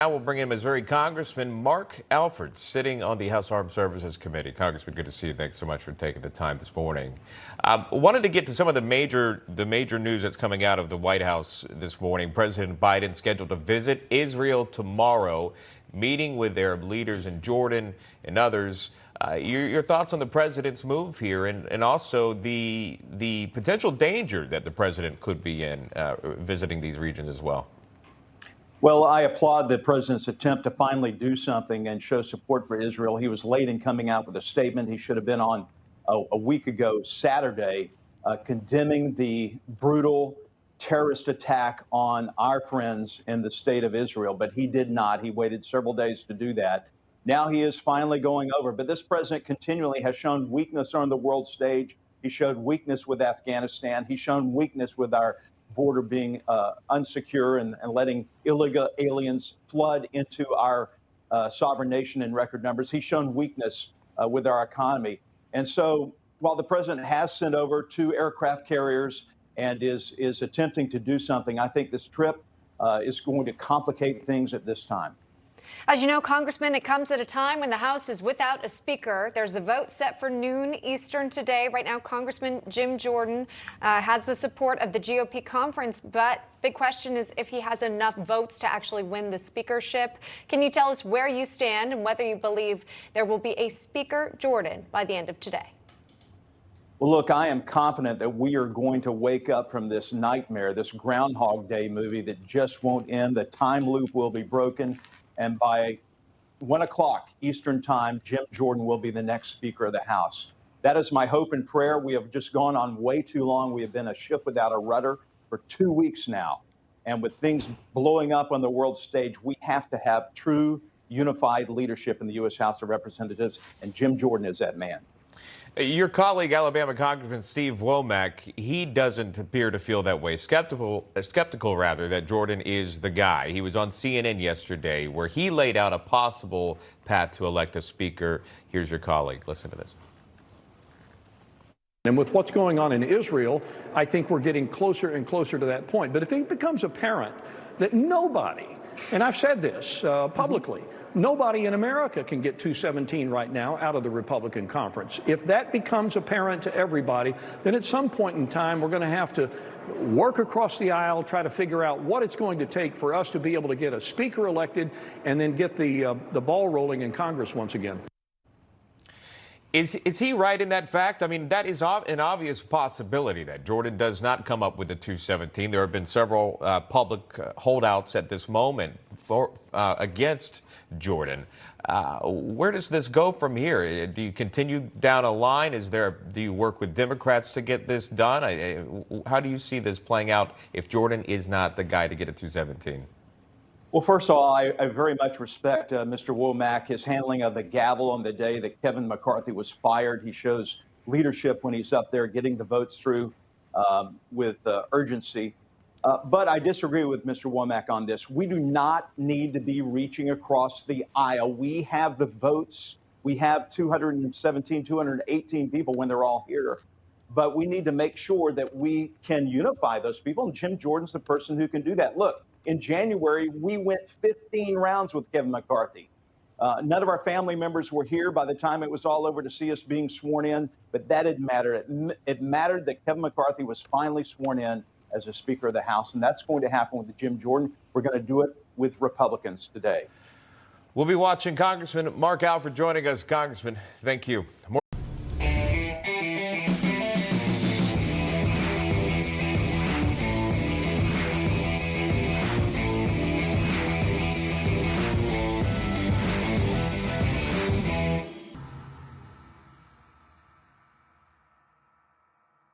Now we'll bring in Missouri Congressman Mark Alford, sitting on the House Armed Services Committee. Congressman, good to see you. Thanks so much for taking the time this morning. Wanted to get to some of the major news that's coming out of the White House this morning. President Biden scheduled to visit Israel tomorrow, meeting with Arab leaders in Jordan and others. Your thoughts on the president's move here, and also the potential danger that the president could be in visiting these regions as well? Well, I applaud the president's attempt to finally do something and show support for Israel. He was late in coming out with a statement. He should have been on a week ago, Saturday, condemning the brutal terrorist attack on our friends in the state of Israel. But he did not. He waited several days to do that. Now he is finally going over. But this president continually has shown weakness on the world stage. He showed weakness with Afghanistan. He's shown weakness with our border being unsecure and letting illegal aliens flood into our sovereign nation in record numbers. He's shown weakness with our economy. And so while the president has sent over 2 aircraft carriers and is attempting to do something, I think this trip is going to complicate things at this time. As you know, Congressman, it comes at a time when the House is without a speaker. There's a vote set for noon Eastern today. Right now, Congressman Jim Jordan has the support of the GOP conference, but big question is if he has enough votes to actually win the speakership. Can you tell us where you stand and whether you believe there will be a Speaker Jordan by the end of today? Well, look, I am confident that we are going to wake up from this nightmare, this Groundhog Day movie that just won't end. The time loop will be broken. And by 1 o'clock Eastern time, Jim Jordan will be the next Speaker of the House. That is my hope and prayer. We have just gone on way too long. We have been a ship without a rudder for 2 weeks now. And with things blowing up on the world stage, we have to have true unified leadership in the U.S. House of Representatives. And Jim Jordan is that man. Your colleague, Alabama Congressman Steve Womack, he doesn't appear to feel that way. Skeptical rather, that Jordan is the guy. He was on CNN yesterday where he laid out a possible path to elect a speaker. Here's your colleague. Listen to this. And with what's going on in Israel, I think we're getting closer and closer to that point. But if it becomes apparent that nobody, and I've said this publicly, nobody in America can get 217 right now out of the Republican conference. If that becomes apparent to everybody, then at some point in time, we're going to have to work across the aisle, try to figure out what it's going to take for us to be able to get a speaker elected and then get the ball rolling in Congress once again. Is he right in that fact? I mean, that is an obvious possibility that Jordan does not come up with the 217. There have been several public holdouts at this moment against Jordan. Where does this go from here? Do you continue down a line? Do you work with Democrats to get this done? How do you see this playing out if Jordan is not the guy to get a 217? Well, first of all, I very much respect Mr. Womack, his handling of the gavel on the day that Kevin McCarthy was fired. He shows leadership when he's up there getting the votes through with urgency. But I disagree with Mr. Womack on this. We do not need to be reaching across the aisle. We have the votes. We have 217, 218 people when they're all here. But we need to make sure that we can unify those people. And Jim Jordan's the person who can do that. Look. In January, we went 15 rounds with Kevin McCarthy. None of our family members were here by the time it was all over to see us being sworn in, but that didn't matter. It mattered that Kevin McCarthy was finally sworn in as a Speaker of the House, and that's going to happen with Jim Jordan. We're going to do it with Republicans today. We'll be watching Congressman Mark Alford joining us. Congressman, thank you. More